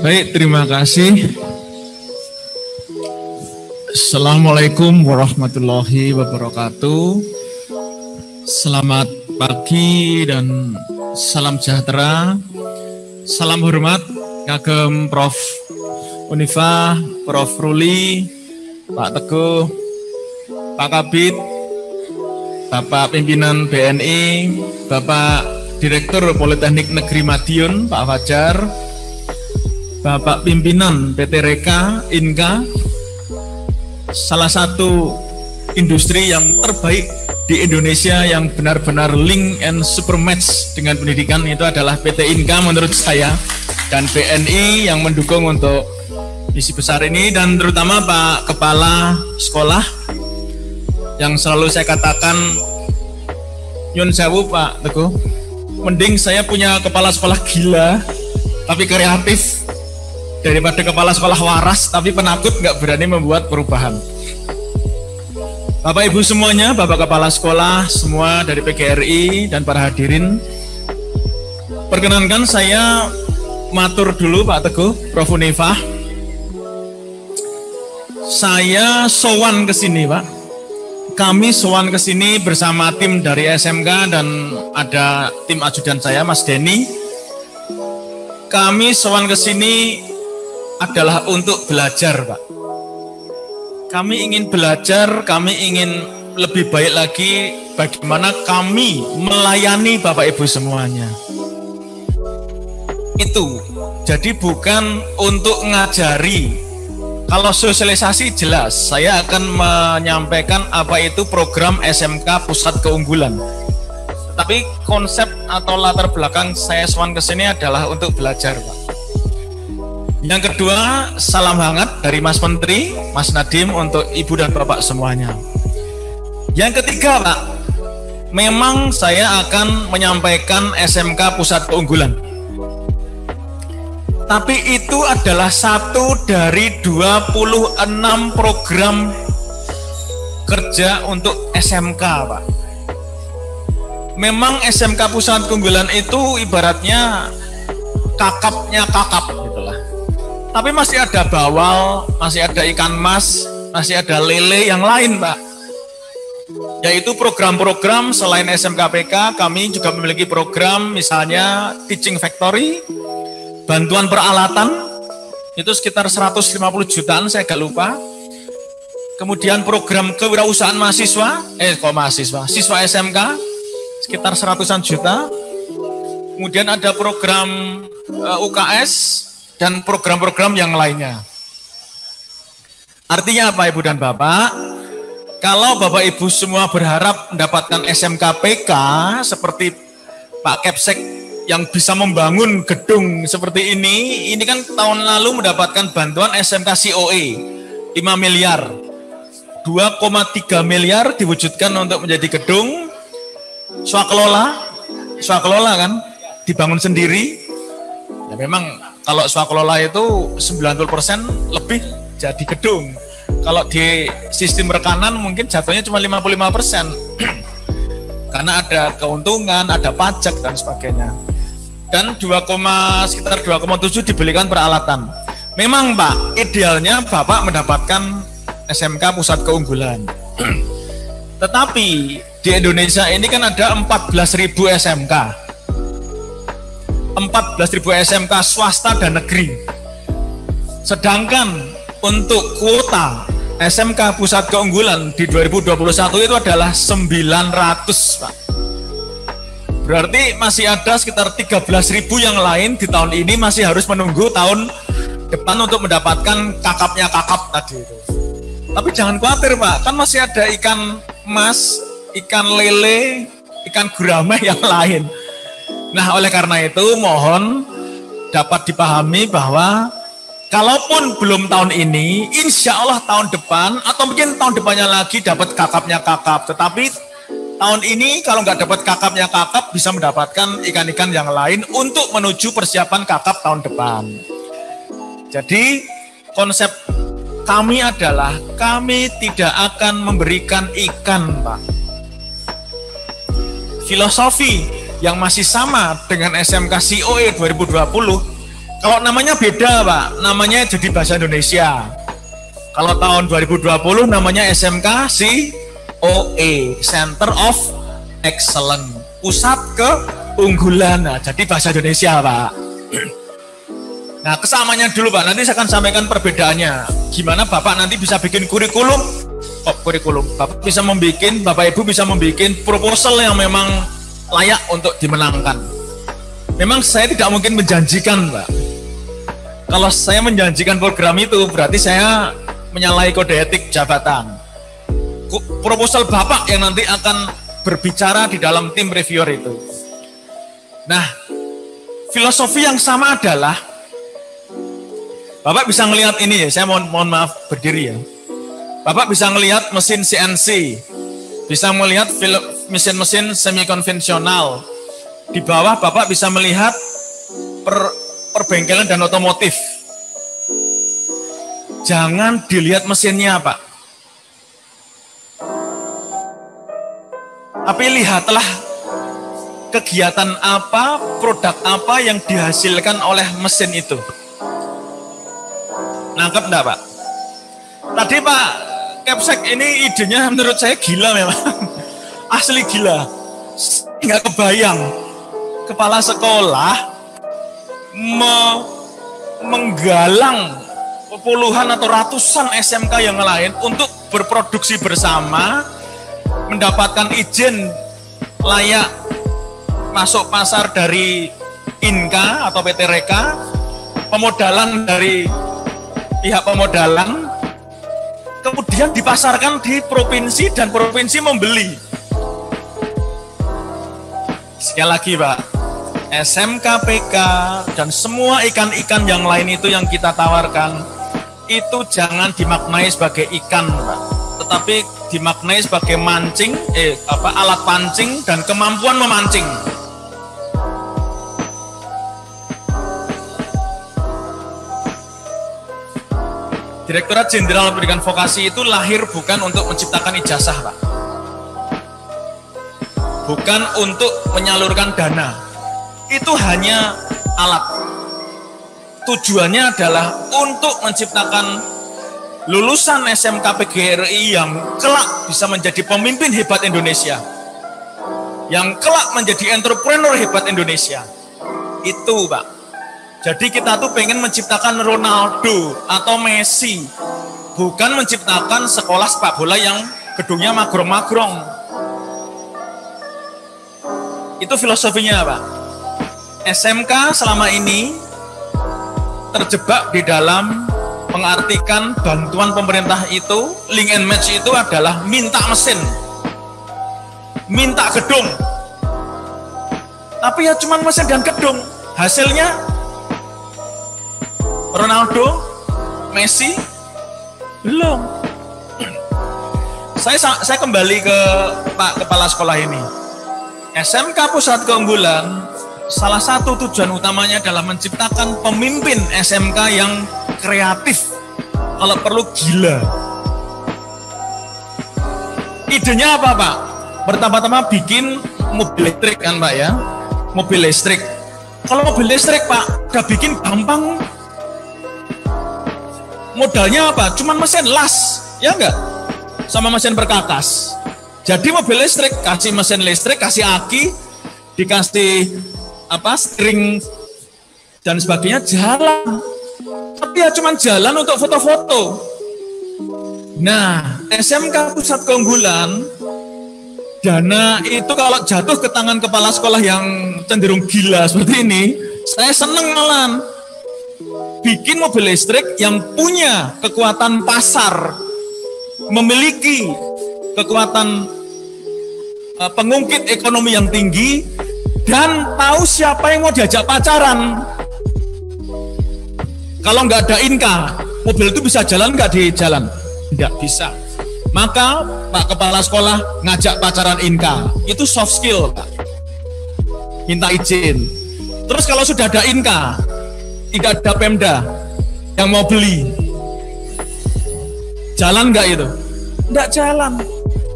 Baik, terima kasih. Assalamualaikum warahmatullahi wabarakatuh. Selamat pagi dan salam sejahtera. Salam hormat kagem Prof. Unifah, Prof. Ruli, Pak Teguh, Pak Kabid, Bapak Pimpinan BNI, Bapak Direktur Politeknik Negeri Madiun, Pak Fajar, Bapak Pimpinan PT Reka, Inka, salah satu industri yang terbaik di Indonesia yang benar-benar link and super match dengan pendidikan itu adalah PT Inka menurut saya, dan BNI yang mendukung untuk misi besar ini, dan terutama Pak Kepala Sekolah yang selalu saya katakan nyun sewu Pak Teguh, mending saya punya kepala sekolah gila tapi kreatif daripada kepala sekolah waras tapi penakut nggak berani membuat perubahan. Bapak Ibu semuanya, Bapak Kepala Sekolah semua dari PGRI dan para hadirin, perkenankan saya matur dulu Pak Teguh, Prof. Unifah. Saya sowan ke sini Pak. Kami sowan ke sini bersama tim dari SMK dan ada tim ajudan saya Mas Denny. Kami sowan ke sini adalah untuk belajar, Pak. Kami ingin belajar, kami ingin lebih baik lagi bagaimana kami melayani Bapak Ibu semuanya. Itu. Jadi bukan untuk ngajari. Kalau sosialisasi jelas, saya akan menyampaikan apa itu program SMK Pusat Keunggulan. Tapi konsep atau latar belakang saya sowan ke sini adalah untuk belajar, Pak. Yang kedua, salam hangat dari Mas Menteri, Mas Nadiem untuk Ibu dan Bapak semuanya. Yang ketiga, Pak, memang saya akan menyampaikan SMK Pusat Keunggulan. Tapi itu adalah satu dari 26 program kerja untuk SMK, Pak. Memang SMK Pusat Keunggulan itu ibaratnya kakapnya kakap gitulah. Tapi masih ada bawal, masih ada ikan mas, masih ada lele yang lain, Pak. Yaitu program-program selain SMK PK, kami juga memiliki program misalnya Teaching Factory, bantuan peralatan, itu sekitar 150 jutaan, saya agak lupa. Kemudian program kewirausahaan mahasiswa, siswa SMK, sekitar 100-an juta. Kemudian ada program UKS, dan program-program yang lainnya. Artinya apa Ibu dan Bapak? Kalau Bapak Ibu semua berharap mendapatkan SMK PK seperti Pak Kepsek yang bisa membangun gedung seperti ini kan tahun lalu mendapatkan bantuan SMK COE 5 miliar, 2,3 miliar diwujudkan untuk menjadi gedung swakelola kan, dibangun sendiri. Ya memang kalau swakelola itu 90% lebih jadi gedung. Kalau di sistem rekanan mungkin jatuhnya cuma 55%. Karena ada keuntungan, ada pajak dan sebagainya. Dan sekitar 2,7 dibelikan peralatan. Memang Pak, idealnya Bapak mendapatkan SMK Pusat Keunggulan. Tetapi di Indonesia ini kan ada 14.000 SMK. 14.000 SMK swasta dan negeri. Sedangkan untuk kuota SMK Pusat Keunggulan di 2021 itu adalah 900, Pak. Berarti masih ada sekitar 13.000 yang lain di tahun ini masih harus menunggu tahun depan untuk mendapatkan kakapnya kakap tadi itu. Tapi jangan khawatir Pak, kan masih ada ikan mas, ikan lele, ikan gurame yang lain. Nah oleh karena itu mohon dapat dipahami bahwa kalaupun belum tahun ini, insya Allah tahun depan atau mungkin tahun depannya lagi dapat kakapnya kakap. Tetapi tahun ini kalau nggak dapat kakapnya kakap bisa mendapatkan ikan-ikan yang lain untuk menuju persiapan kakap tahun depan. Jadi konsep kami adalah kami tidak akan memberikan ikan, Pak. Filosofi yang masih sama dengan SMK COE 2020 Kalau namanya beda Pak, namanya jadi bahasa Indonesia. Kalau tahun 2020 namanya SMK COE, Center of Excellence, pusat keunggulan. Nah, jadi bahasa Indonesia Pak. Nah, kesamanya dulu Pak, nanti saya akan sampaikan perbedaannya. Gimana Bapak nanti bisa bikin kurikulum, Bapak bisa membikin, Bapak Ibu bisa membikin proposal yang memang layak untuk dimenangkan. Memang saya tidak mungkin menjanjikan Pak. Kalau saya menjanjikan program itu, berarti saya menyalahi kode etik jabatan. Proposal Bapak yang nanti akan berbicara di dalam tim reviewer itu. Nah, filosofi yang sama adalah, Bapak bisa ngelihat ini ya, saya mohon maaf berdiri ya. Bapak bisa ngelihat mesin CNC, bisa melihat mesin-mesin semi konvensional. Di bawah Bapak bisa melihat perbengkelan dan otomotif. Jangan dilihat mesinnya Pak, tapi lihatlah kegiatan apa, produk apa yang dihasilkan oleh mesin itu. Nangkep enggak Pak? Tadi Pak Kepsek ini idenya menurut saya gila memang. Asli gila. Nggak kebayang kepala sekolah menggalang puluhan atau ratusan SMK yang lain untuk berproduksi bersama, mendapatkan izin layak masuk pasar dari INKA atau PT Reka, pemodalan dari pihak pemodalan, kemudian dipasarkan di provinsi dan provinsi membeli. Sekali lagi Pak, SMKPK dan semua ikan-ikan yang lain itu yang kita tawarkan, itu jangan dimaknai sebagai ikan Pak, tetapi dimaknai sebagai mancing, alat pancing dan kemampuan memancing. Direktorat Jenderal Pendidikan Vokasi itu lahir bukan untuk menciptakan ijazah Pak, bukan untuk menyalurkan dana, itu hanya alat. Tujuannya adalah untuk menciptakan lulusan SMK PGRI yang kelak bisa menjadi pemimpin hebat Indonesia, yang kelak menjadi entrepreneur hebat Indonesia. Itu Pak. Jadi kita tuh pengen menciptakan Ronaldo atau Messi, bukan menciptakan sekolah sepak bola yang gedungnya magrong-magrong. Itu filosofinya Pak. SMK selama ini terjebak di dalam mengartikan bantuan pemerintah itu, link and match itu adalah minta mesin, minta gedung. Tapi ya cuma mesin dan gedung. Hasilnya Ronaldo, Messi, belum. Saya kembali ke Pak Kepala Sekolah ini. SMK Pusat Keunggulan, salah satu tujuan utamanya adalah menciptakan pemimpin SMK yang kreatif, kalau perlu gila. Idenya apa Pak? Pertama-tama bikin mobil listrik kan Pak ya, mobil listrik. Kalau mobil listrik Pak, udah bikin gampang. Modalnya apa? Cuman mesin las, ya enggak? Sama mesin perkakas. Jadi mobil listrik, kasih mesin listrik, kasih aki, dikasih steering dan sebagainya, jalan. Tapi ya cuman jalan untuk foto-foto. Nah, SMK Pusat Keunggulan, dana itu kalau jatuh ke tangan kepala sekolah yang cenderung gila seperti ini, saya seneng malah. Bikin mobil listrik yang punya kekuatan pasar, memiliki kekuatan pengungkit ekonomi yang tinggi, dan tahu siapa yang mau diajak pacaran. Kalau nggak ada INKA, mobil itu bisa jalan nggak di jalan? Nggak bisa. Maka Pak Kepala Sekolah ngajak pacaran INKA, itu soft skill Pak. Minta izin. Terus kalau sudah ada INKA, tidak ada Pemda yang mau beli, jalan nggak itu? Nggak jalan.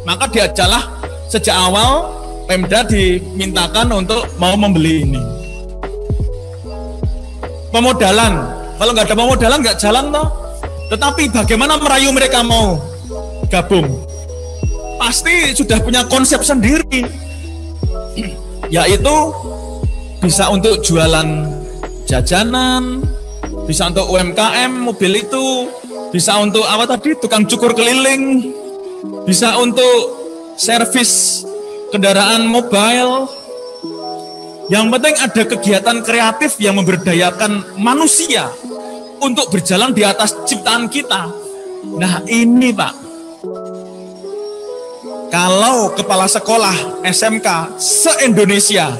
Maka diajalah sejak awal Pemda dimintakan untuk mau membeli ini. pemodalan. Kalau nggak ada pemodalan nggak jalan toh. Tetapi bagaimana merayu mereka mau gabung? Pasti sudah punya konsep sendiri, yaitu bisa untuk jualan jajanan, bisa untuk UMKM mobil itu, bisa untuk apa tadi, tukang cukur keliling, bisa untuk servis kendaraan mobile. Yang penting ada kegiatan kreatif yang memberdayakan manusia untuk berjalan di atas ciptaan kita. Nah ini Pak, kalau kepala sekolah SMK se-Indonesia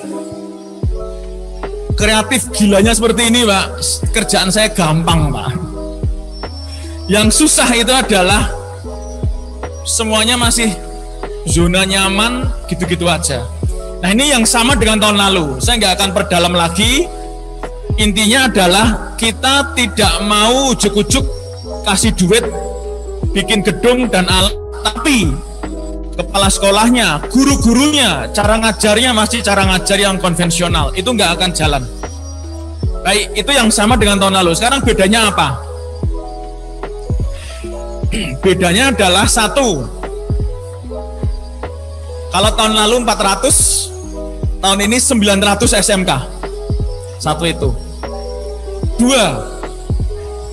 kreatif gilanya seperti ini Pak, kerjaan saya gampang Pak. Yang susah itu adalah semuanya masih zona nyaman gitu-gitu aja. Nah ini yang sama dengan tahun lalu, saya nggak akan perdalam lagi. Intinya adalah kita tidak mau ujuk-ujuk kasih duit, bikin gedung dan alat, tapi kepala sekolahnya, guru-gurunya, cara ngajarnya masih cara ngajar yang konvensional, itu nggak akan jalan. Baik, itu yang sama dengan tahun lalu. Sekarang bedanya apa? Bedanya adalah satu, kalau tahun lalu 400, tahun ini 900 SMK. Satu itu. Dua,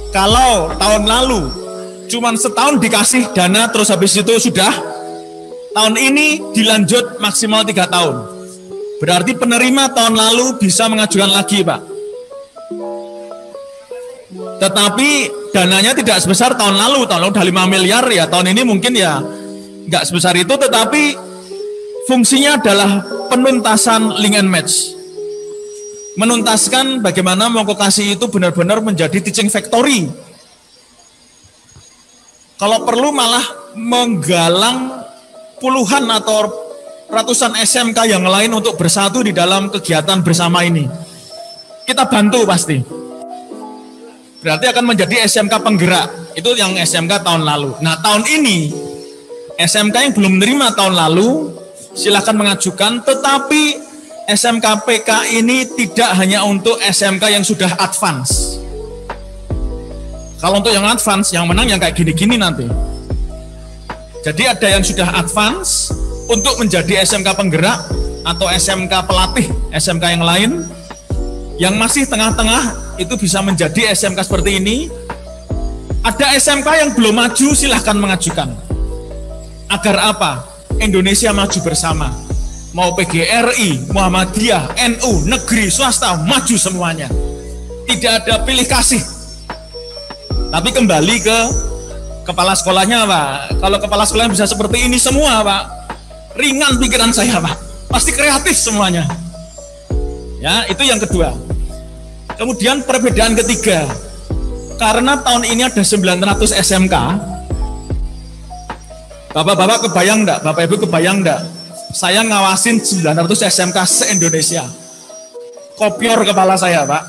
kalau tahun lalu cuman setahun dikasih dana terus habis itu sudah, tahun ini dilanjut maksimal 3 tahun. Berarti penerima tahun lalu bisa mengajukan lagi Pak. Tetapi dananya tidak sebesar tahun lalu udah 5 miliar ya, tahun ini mungkin ya nggak sebesar itu, tetapi fungsinya adalah penuntasan link and match. Menuntaskan bagaimana vokasi itu benar-benar menjadi teaching factory. Kalau perlu malah menggalang puluhan atau ratusan SMK yang lain untuk bersatu di dalam kegiatan bersama ini. Kita bantu pasti. Berarti akan menjadi SMK penggerak. Itu yang SMK tahun lalu. Nah tahun ini SMK yang belum menerima tahun lalu silahkan mengajukan, tetapi SMK PK ini tidak hanya untuk SMK yang sudah advance. Kalau untuk yang advance, yang menang yang kayak gini-gini nanti. Jadi ada yang sudah advance untuk menjadi SMK penggerak atau SMK pelatih, SMK yang lain. Yang masih tengah-tengah itu bisa menjadi SMK seperti ini. Ada SMK yang belum maju, silahkan mengajukan. Agar apa? Indonesia maju bersama. Mau PGRI, Muhammadiyah, NU, negeri, swasta, maju semuanya. Tidak ada pilih kasih. Tapi kembali ke kepala sekolahnya Pak. Kalau kepala sekolahnya bisa seperti ini semua Pak, ringan pikiran saya Pak. Pasti kreatif semuanya. Ya, itu yang kedua. Kemudian perbedaan ketiga. Karena tahun ini ada 900 SMK, Bapak-bapak kebayang enggak? Bapak Ibu kebayang enggak? Saya ngawasin 900 SMK se-Indonesia. Kopior kepala saya, Pak.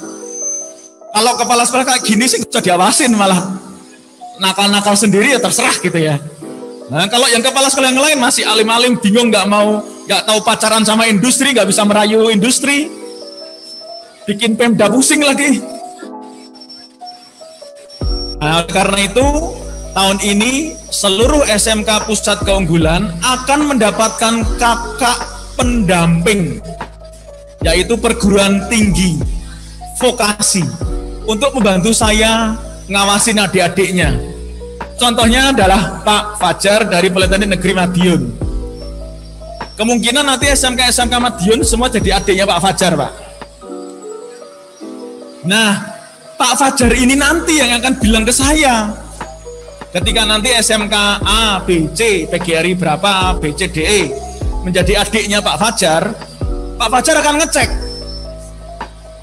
Kalau kepala sekolah kayak gini sih bisa diawasin, malah nakal-nakal sendiri ya terserah gitu ya. Nah, kalau yang kepala sekolah yang lain masih alim-alim, bingung, nggak tahu pacaran sama industri, nggak bisa merayu industri, bikin Pemda pusing lagi. Nah, karena itu tahun ini seluruh SMK Pusat Keunggulan akan mendapatkan kakak pendamping, yaitu perguruan tinggi vokasi, untuk membantu saya ngawasin adik-adiknya. Contohnya adalah Pak Fajar dari Politeknik Negeri Madiun. Kemungkinan nanti SMK-SMK Madiun semua jadi adiknya Pak Fajar, Pak. Nah, Pak Fajar ini nanti yang akan bilang ke saya, ketika nanti SMK A, B, C, PGRI berapa, B, C, D, E menjadi adiknya Pak Fajar akan ngecek.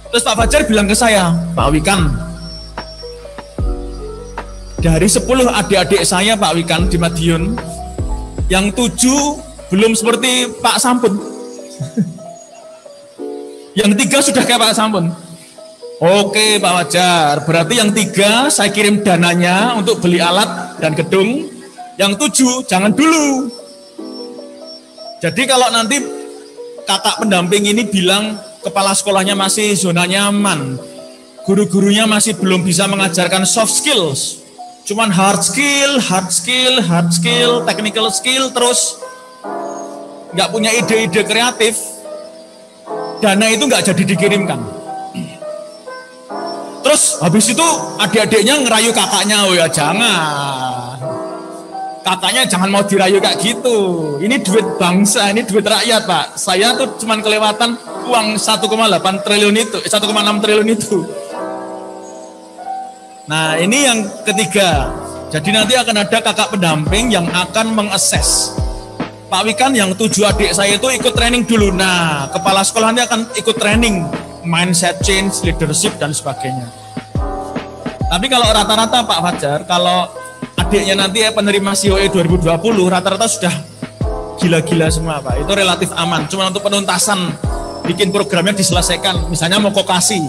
Terus Pak Fajar bilang ke saya, Pak Wikan, dari 10 adik-adik saya Pak Wikan di Madiun, yang 7 belum seperti Pak Sampun. Yang 3 sudah kayak Pak Sampun. Oke Pak Fajar, berarti yang 3 saya kirim dananya untuk beli alat dan gedung, yang 7 jangan dulu. Jadi kalau nanti kakak pendamping ini bilang kepala sekolahnya masih zona nyaman, guru-gurunya masih belum bisa mengajarkan soft skills, cuman hard skill, technical skill, terus nggak punya ide-ide kreatif, dana itu nggak jadi dikirimkan. Terus habis itu adik-adiknya ngerayu kakaknya, oh ya jangan, kakaknya jangan mau dirayu kayak gitu, ini duit bangsa, ini duit rakyat Pak, saya tuh cuman kelewatan uang 1,8 triliun itu, 1,6 triliun itu. Nah ini yang ketiga, jadi nanti akan ada kakak pendamping yang akan mengakses. Pak Wikan yang 7 adik saya itu ikut training dulu. Nah kepala sekolah nanti akan ikut training mindset change, leadership dan sebagainya. Tapi kalau rata-rata Pak Fajar, kalau adiknya nanti penerima COE 2020 rata-rata sudah gila-gila semua Pak. Itu relatif aman, cuma untuk penuntasan bikin programnya diselesaikan. Misalnya mau kokasi,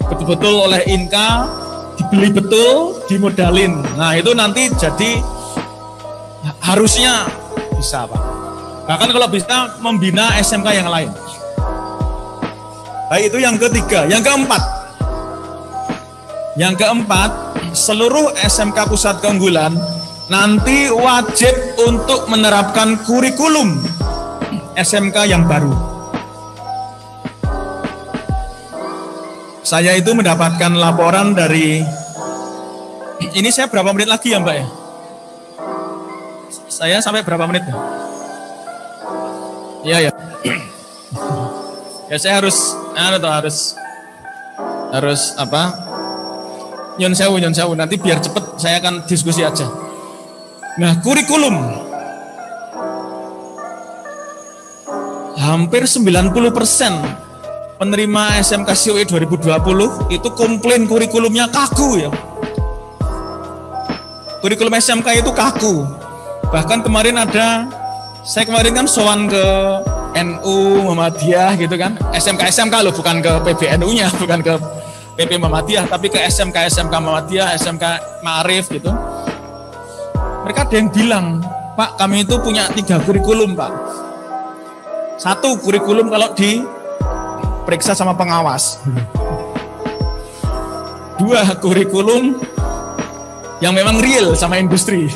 betul-betul oleh Inka, dibeli betul, dimodalin. Nah itu nanti jadi harusnya bisa Pak. Bahkan kalau bisa membina SMK yang lain. Baik itu yang ketiga. Yang keempat, seluruh SMK Pusat Keunggulan nanti wajib untuk menerapkan kurikulum SMK yang baru. Saya itu mendapatkan laporan dari, ini saya berapa menit lagi ya Mbak ya? Saya sampai berapa menit ya? Iya ya. Ya saya harus apa? Nyon sewu, nanti biar cepet saya akan diskusi aja. Nah kurikulum, hampir 90% penerima SMK COE 2020 itu komplain kurikulumnya kaku ya. Kurikulum SMK itu kaku. Bahkan kemarin saya kemarin kan sowan ke NU Muhammadiyah gitu kan. SMK loh, bukan ke PBNU-nya, bukan ke PP Muhammadiyah, tapi ke SMK Muhammadiyah, SMK Ma'arif gitu. Mereka ada yang bilang, Pak kami itu punya 3 kurikulum Pak. 1 kurikulum kalau diperiksa sama pengawas. 2 kurikulum yang memang real sama industri.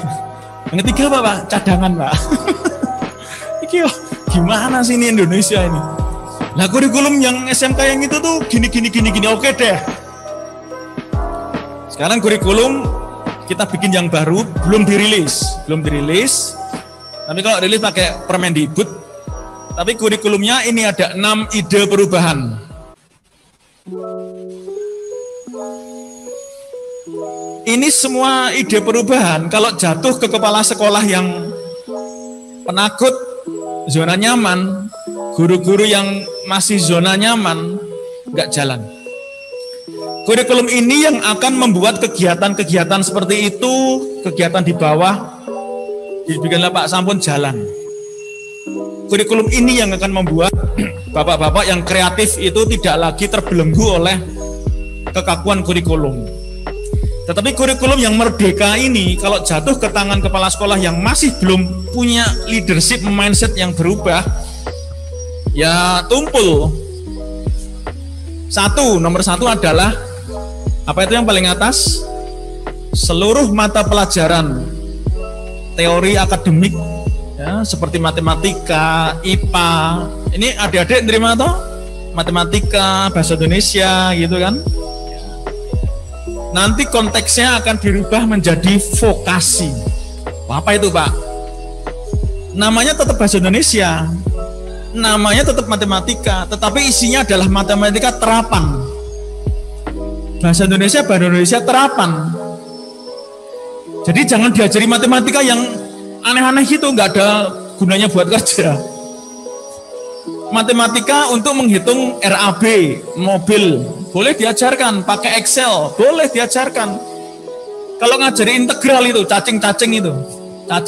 Yang ketiga apa Pak? Cadangan Pak. Iki gimana sih ini Indonesia ini? Nah kurikulum yang SMK yang itu tuh gini, oke deh. Sekarang kurikulum kita bikin yang baru, belum dirilis. Tapi kalau rilis pakai Permendikbud. Tapi kurikulumnya ini ada 6 ide perubahan. Ini semua ide perubahan kalau jatuh ke kepala sekolah yang penakut, zona nyaman, guru-guru yang masih zona nyaman, nggak jalan. Kurikulum ini yang akan membuat kegiatan-kegiatan seperti itu, kegiatan di bawah, dibikinlah Pak Sampun jalan. Kurikulum ini yang akan membuat bapak-bapak yang kreatif itu tidak lagi terbelenggu oleh kekakuan kurikulum. Tetapi kurikulum yang merdeka ini kalau jatuh ke tangan kepala sekolah yang masih belum punya leadership mindset yang berubah, ya tumpul. Nomor satu adalah apa itu yang paling atas? Seluruh mata pelajaran teori akademik ya, seperti matematika, IPA. Ini adik-adik nerima toh? Matematika, bahasa Indonesia gitu kan? Nanti konteksnya akan dirubah menjadi vokasi. Apa itu Pak? Namanya tetap bahasa Indonesia, namanya tetap matematika, tetapi isinya adalah matematika terapan. Bahasa Indonesia terapan. Jadi jangan diajari matematika yang aneh-aneh gitu, nggak ada gunanya buat kerja. Matematika untuk menghitung RAB, mobil, boleh diajarkan, pakai Excel, boleh diajarkan. Kalau ngajari integral itu, cacing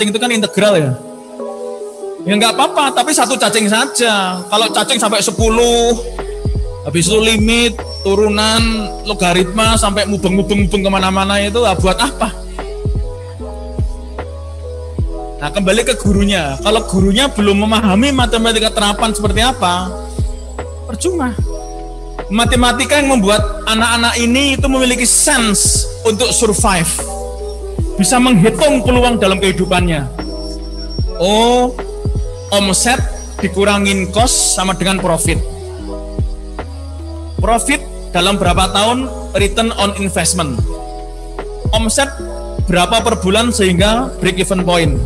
itu kan integral ya. Ya nggak apa-apa, tapi 1 cacing saja. Kalau cacing sampai 10, habis itu limit, turunan, logaritma, sampai mubeng kemana-mana itu, buat apa? Nah kembali ke gurunya. Kalau gurunya belum memahami matematika terapan seperti apa, percuma. Matematika yang membuat anak-anak ini itu memiliki sense untuk survive, bisa menghitung peluang dalam kehidupannya. Oh, omset dikurangin cost sama dengan profit. Profit dalam berapa tahun, return on investment. Omset berapa per bulan sehingga break even point.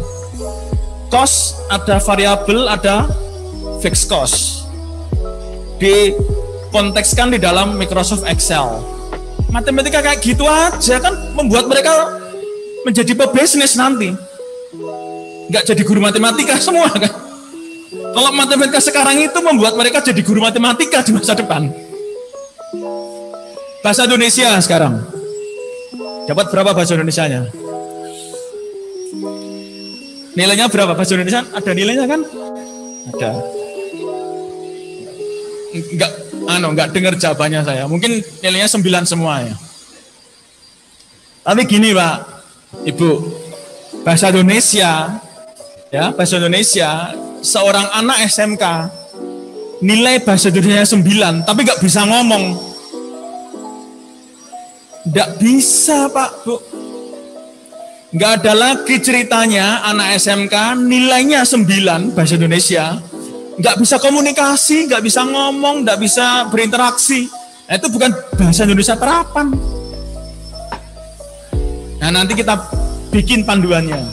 Cost ada variabel, ada fixed cost. Dikontekskan di dalam Microsoft Excel. Matematika kayak gitu aja kan membuat mereka menjadi pebisnis nanti. Nggak jadi guru matematika semua kan. Kalau matematika sekarang itu membuat mereka jadi guru matematika di masa depan. Bahasa Indonesia sekarang. Dapat berapa bahasa Indonesianya? Nilainya berapa bahasa Indonesia? Ada nilainya kan? Ada. Enggak dengar jawabannya saya. Mungkin nilainya 9 semua ya. Tapi gini Pak, Ibu, bahasa Indonesia, ya bahasa Indonesia, seorang anak SMK nilai bahasa Indonesia 9, tapi nggak bisa ngomong. Nggak bisa Pak, Bu. Nggak ada lagi ceritanya anak SMK nilainya 9 bahasa Indonesia, nggak bisa komunikasi, nggak bisa ngomong, nggak bisa berinteraksi. Nah, itu bukan bahasa Indonesia terapan. Nah, nanti kita bikin panduannya.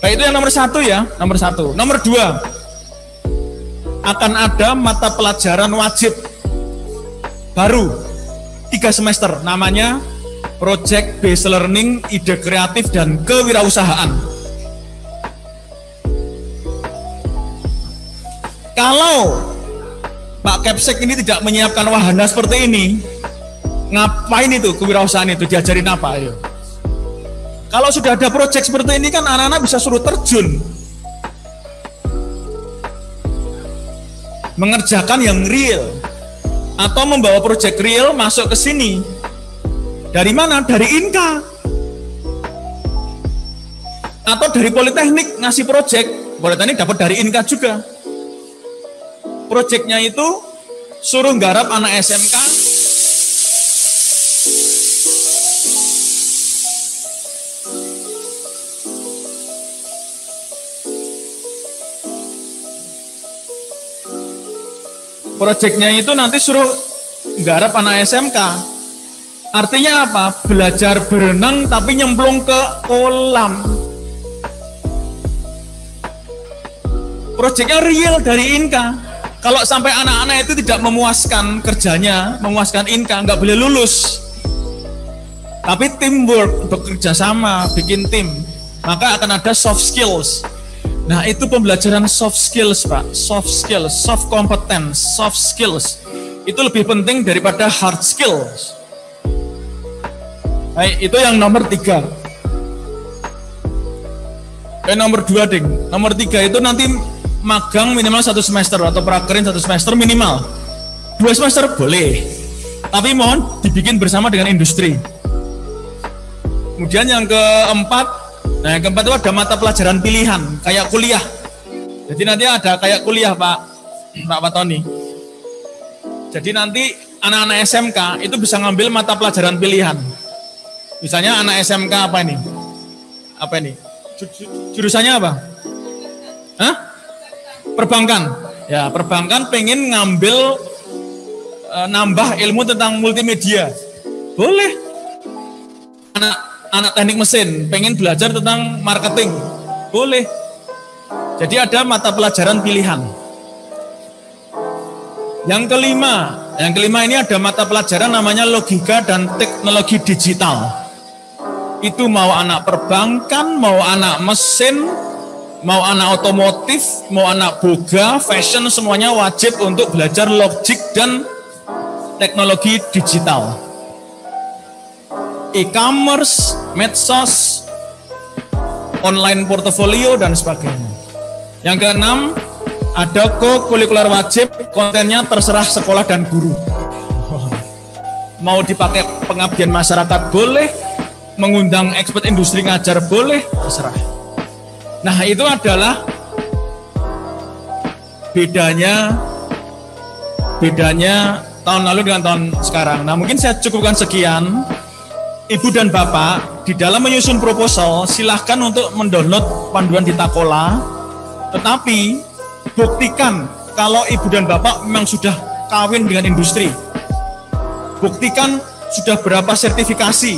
Baik, itu yang nomor 1 ya, nomor 1. Nomor 2, akan ada mata pelajaran wajib baru 3 semester, namanya Project Based Learning, Ide Kreatif, dan Kewirausahaan. Kalau Pak Kepsek ini tidak menyiapkan wahana seperti ini, ngapain itu kewirausahaan itu, diajarin apa? Ayo. Kalau sudah ada project seperti ini kan anak-anak bisa suruh terjun, mengerjakan yang real, atau membawa project real masuk ke sini. Dari mana? Dari Inka. Atau dari Politeknik ngasih project. Politeknik dapat dari Inka juga. Projectnya itu suruh nggarap anak SMK. Projectnya itu nanti suruh nggarap anak SMK. Artinya apa? Belajar berenang tapi nyemplung ke kolam. Proyeknya real dari Inka. Kalau sampai anak-anak itu tidak memuaskan kerjanya, memuaskan Inka, nggak boleh lulus. Tapi teamwork, bekerja sama, bikin tim, maka akan ada soft skills. Nah, itu pembelajaran soft skills, Pak. Soft skills, soft competence, soft skills. Itu lebih penting daripada hard skills. Baik, itu yang nomor 3. Nomor 2, Ding. Nomor 3 itu nanti magang minimal 1 semester atau prakerin 1 semester minimal. 2 semester boleh, tapi mohon dibikin bersama dengan industri. Kemudian yang keempat, nah yang keempat itu ada mata pelajaran pilihan, kayak kuliah. Jadi nanti ada kayak kuliah Pak Tony. Jadi nanti anak-anak SMK itu bisa ngambil mata pelajaran pilihan. Misalnya anak SMK apa ini? Apa ini? Jurusannya apa? Hah? Perbankan. Ya, perbankan pengen ngambil nambah ilmu tentang multimedia. Boleh. Anak teknik mesin pengen belajar tentang marketing. Boleh. Jadi ada mata pelajaran pilihan. Yang kelima ini ada mata pelajaran namanya logika dan teknologi digital. Itu mau anak perbankan, mau anak mesin, mau anak otomotif, mau anak boga, fashion, semuanya wajib untuk belajar logik dan teknologi digital. E-commerce, medsos, online portofolio, dan sebagainya. Yang keenam, ada co-curricular wajib, kontennya terserah sekolah dan guru. Mau dipakai pengabdian masyarakat boleh, mengundang expert industri ngajar boleh, terserah. Nah, itu adalah bedanya tahun lalu dengan tahun sekarang. Nah, mungkin saya cukupkan sekian. Ibu dan Bapak, di dalam menyusun proposal, silahkan untuk mendownload panduan di Takola. Tetapi, buktikan kalau Ibu dan Bapak memang sudah kawin dengan industri. Buktikan sudah berapa sertifikasi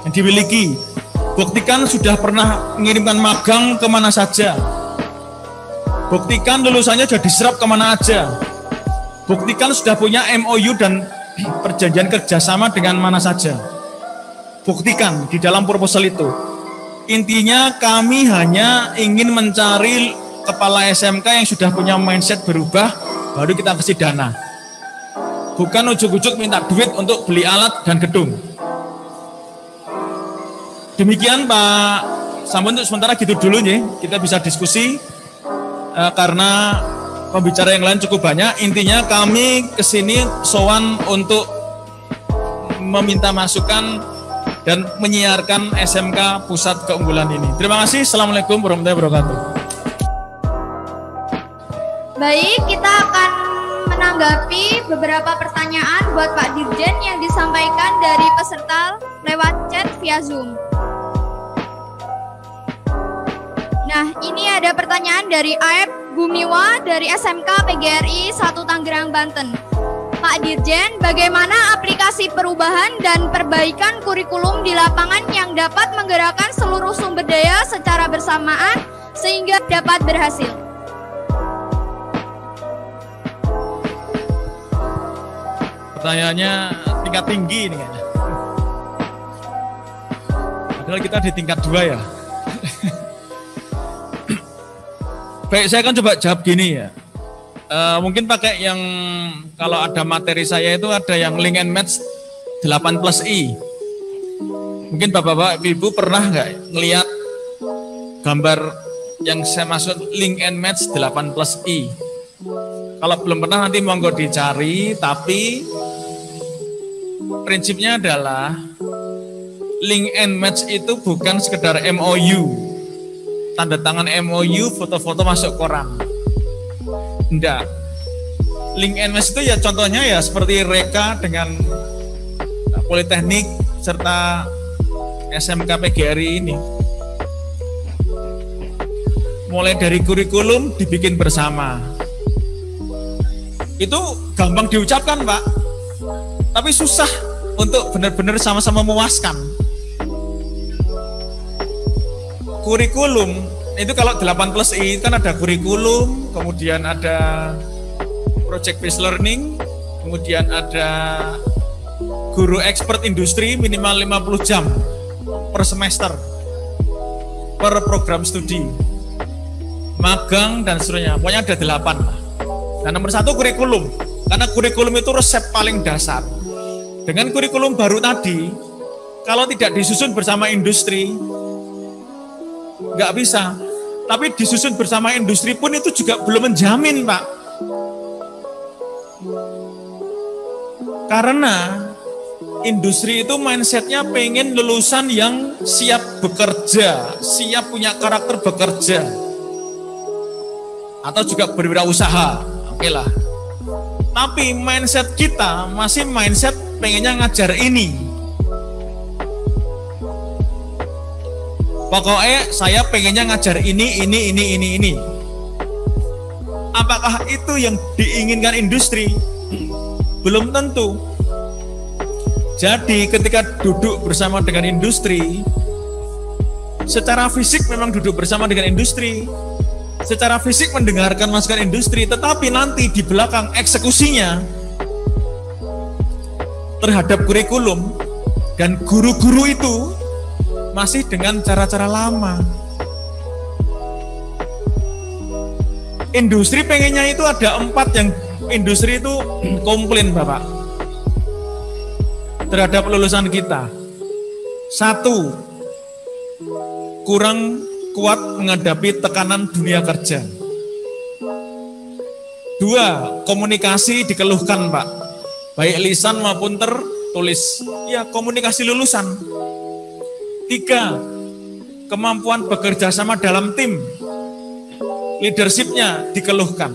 yang dimiliki. Buktikan sudah pernah mengirimkan magang kemana saja. Buktikan lulusannya sudah diserap kemana aja. Buktikan sudah punya MOU dan perjanjian kerjasama dengan mana saja. Buktikan di dalam proposal itu. Intinya kami hanya ingin mencari kepala SMK yang sudah punya mindset berubah, baru kita kasih dana. Bukan ujuk-ujuk minta duit untuk beli alat dan gedung. Demikian Pak Sambon, untuk sementara gitu dulu nih, kita bisa diskusi karena pembicara yang lain cukup banyak. Intinya kami kesini sowan untuk meminta masukan dan menyiarkan SMK Pusat Keunggulan ini. Terima kasih. Assalamualaikum warahmatullahi wabarakatuh. Baik, kita akan menanggapi beberapa pertanyaan buat Pak Dirjen yang disampaikan dari peserta lewat chat via Zoom. Nah, ini ada pertanyaan dari Aep Gumiwa dari SMK PGRI 1 Tangerang, Banten. Pak Dirjen, bagaimana aplikasi perubahan dan perbaikan kurikulum di lapangan yang dapat menggerakkan seluruh sumber daya secara bersamaan sehingga dapat berhasil? Pertanyaannya tingkat tinggi ini kayaknya. Padahal kita di tingkat 2 ya. Baik, saya akan coba jawab gini ya. Mungkin pakai yang kalau ada materi saya itu ada yang link and match 8+I. Mungkin Bapak-Bapak, Ibu pernah nggak ngelihat gambar yang saya maksud link and match 8+I? Kalau belum pernah nanti monggo dicari, tapi prinsipnya adalah link and match itu bukan sekedar MOU. Tanda tangan MOU, foto-foto masuk koran. Enggak. Link and match itu ya contohnya ya seperti Reka dengan Politeknik serta SMK PGRI ini. Mulai dari kurikulum dibikin bersama. Itu gampang diucapkan Pak, tapi susah untuk benar-benar sama-sama memuaskan. Kurikulum itu kalau 8+I kan ada kurikulum, kemudian ada project based learning, kemudian ada guru expert industri minimal 50 jam per semester per program studi, magang dan seterusnya. Pokoknya ada 8 lah. Dan nomor 1 kurikulum, karena kurikulum itu resep paling dasar. Dengan kurikulum baru tadi, kalau tidak disusun bersama industri, nggak bisa. Tapi disusun bersama industri pun itu juga belum menjamin, Pak. Karena industri itu mindsetnya pengen lulusan yang siap bekerja, siap punya karakter bekerja, atau juga berwirausaha, oke lah. Tapi mindset kita masih mindset pengennya ngajar ini. Pokoknya saya pengennya ngajar ini. Apakah itu yang diinginkan industri? Belum tentu. Jadi ketika duduk bersama dengan industri, secara fisik memang duduk bersama dengan industri, secara fisik mendengarkan masukan industri, tetapi nanti di belakang eksekusinya terhadap kurikulum dan guru-guru itu masih dengan cara-cara lama. Industri pengennya itu ada 4 yang industri itu komplain Bapak terhadap lulusan kita. 1, kurang kuat menghadapi tekanan dunia kerja. 2, komunikasi dikeluhkan Pak, baik lisan maupun tertulis. Ya, komunikasi lulusan. 3, kemampuan bekerja sama dalam tim, leadershipnya dikeluhkan.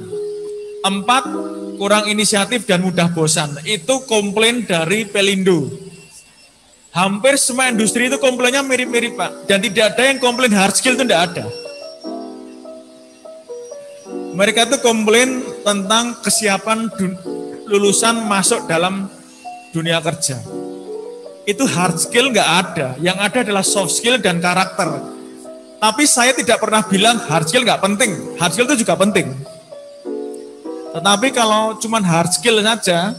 4, kurang inisiatif dan mudah bosan. Itu komplain dari Pelindo. Hampir semua industri itu komplainnya mirip-mirip Pak. Dan tidak ada yang komplain hard skill, itu tidak ada. Mereka itu komplain tentang kesiapan lulusan masuk dalam dunia kerja. Itu hard skill nggak ada. Yang ada adalah soft skill dan karakter. Tapi saya tidak pernah bilang hard skill nggak penting. Hard skill itu juga penting. Tetapi kalau cuma hard skill saja,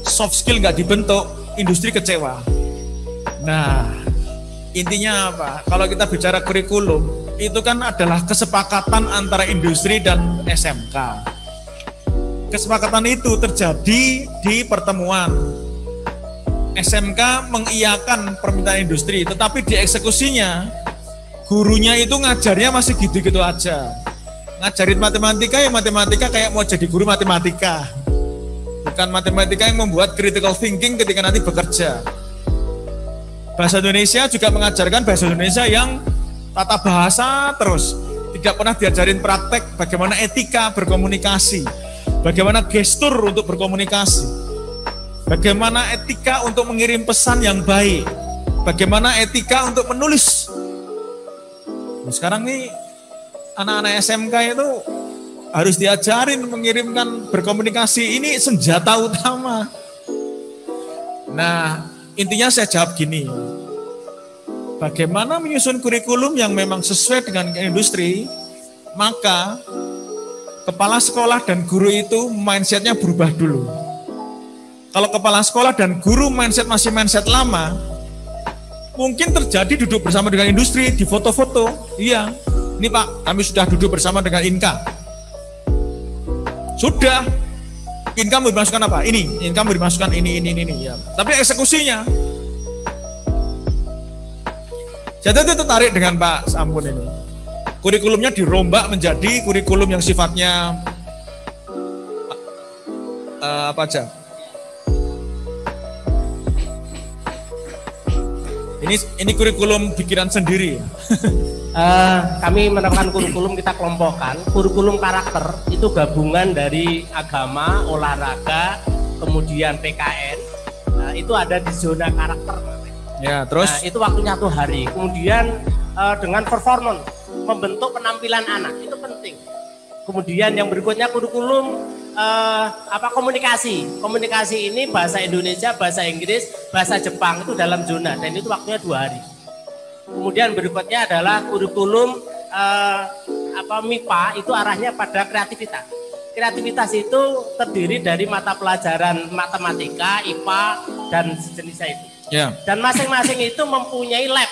soft skill nggak dibentuk, industri kecewa. Nah, intinya apa? Kalau kita bicara kurikulum, itu kan adalah kesepakatan antara industri dan SMK. Kesepakatan itu terjadi di pertemuan. SMK mengiyakan permintaan industri, tetapi di eksekusinya, gurunya itu ngajarnya masih gitu-gitu aja. Ngajarin matematika, ya matematika kayak mau jadi guru matematika. Bukan matematika yang membuat critical thinking ketika nanti bekerja. Bahasa Indonesia juga mengajarkan bahasa Indonesia yang tata bahasa terus. Tidak pernah diajarin praktek bagaimana etika berkomunikasi. Bagaimana gestur untuk berkomunikasi. Bagaimana etika untuk mengirim pesan yang baik. Bagaimana etika untuk menulis. Nah, sekarang nih anak-anak SMK itu harus diajarin mengirimkan berkomunikasi. Ini senjata utama. Nah, intinya saya jawab gini. Bagaimana menyusun kurikulum yang memang sesuai dengan industri, maka kepala sekolah dan guru itu mindsetnya berubah dulu. Kalau kepala sekolah dan guru mindset masih mindset lama, mungkin terjadi duduk bersama dengan industri di foto-foto. Iya, ini Pak, kami sudah duduk bersama dengan Inka. Sudah, Inka mau dimasukkan apa? Ini, Inka mau dimasukkan ini. Ya. Tapi eksekusinya, saya itu tertarik dengan Pak Sampun ini. Kurikulumnya dirombak menjadi kurikulum yang sifatnya apa aja? Ini kurikulum pikiran sendiri ya. Kami menerapkan kurikulum, kita kelompokkan. Kurikulum karakter itu gabungan dari agama, olahraga, kemudian PKN. Itu ada di zona karakter. Ya, terus? Itu waktunya 1 hari. Kemudian dengan performance, membentuk penampilan anak itu penting. Kemudian yang berikutnya kurikulum komunikasi. Komunikasi ini bahasa Indonesia, bahasa Inggris, bahasa Jepang itu dalam zona dan itu waktunya 2 hari. Kemudian berikutnya adalah kurikulum MIPA itu arahnya pada kreativitas. Kreativitas itu terdiri dari mata pelajaran matematika, IPA dan sejenisnya itu. Yeah. Dan masing-masing itu mempunyai lab.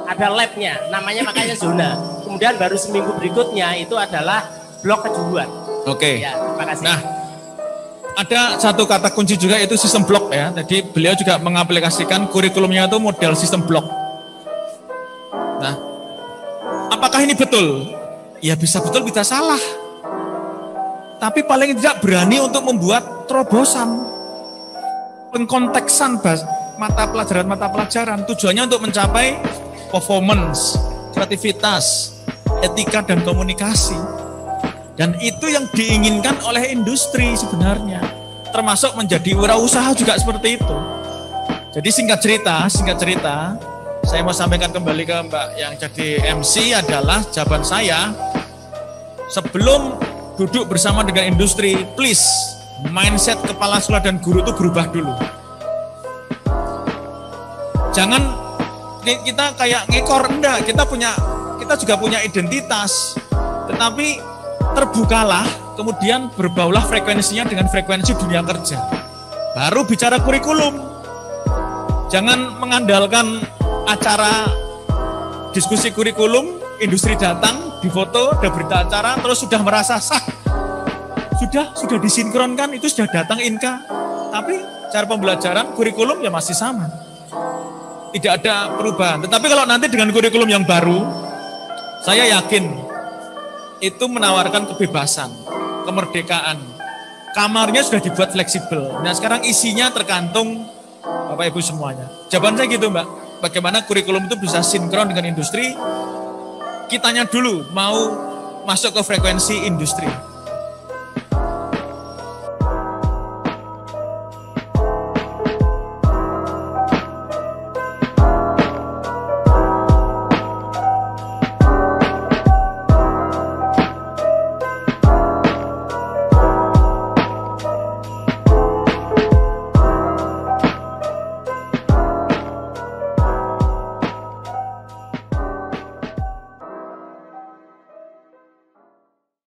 Ada labnya, namanya makanya zona. Kemudian baru seminggu berikutnya itu adalah blok kejuruan. Oke. Ya, terima kasih. Nah, ada satu kata kunci juga itu sistem blok ya. Jadi beliau juga mengaplikasikan kurikulumnya itu model sistem blok. Nah, apakah ini betul? Ya bisa betul, bisa salah. Tapi paling tidak berani untuk membuat terobosan, pengkonteksan mata pelajaran. Tujuannya untuk mencapai performance, kreativitas, etika dan komunikasi. Dan itu yang diinginkan oleh industri sebenarnya. Termasuk menjadi wirausaha juga seperti itu. Jadi singkat cerita, saya mau sampaikan kembali ke Mbak yang jadi MC adalah jawaban saya. Sebelum duduk bersama dengan industri, please, mindset kepala sekolah dan guru itu berubah dulu. Jangan kita kayak ngekor, enggak, kita juga punya identitas. Tetapi terbukalah, kemudian berbaulah frekuensinya dengan frekuensi dunia kerja. Baru bicara kurikulum. Jangan mengandalkan acara diskusi kurikulum, industri datang, difoto, ada berita acara, terus sudah merasa sah. Sudah disinkronkan, itu sudah datang Inka. Tapi cara pembelajaran kurikulum ya masih sama. Tidak ada perubahan. Tetapi kalau nanti dengan kurikulum yang baru, saya yakin itu menawarkan kebebasan, kemerdekaan. Kamarnya sudah dibuat fleksibel. Nah sekarang isinya tergantung Bapak Ibu semuanya. Jawaban saya gitu Mbak. Bagaimana kurikulum itu bisa sinkron dengan industri? Kitanya dulu mau masuk ke frekuensi industri.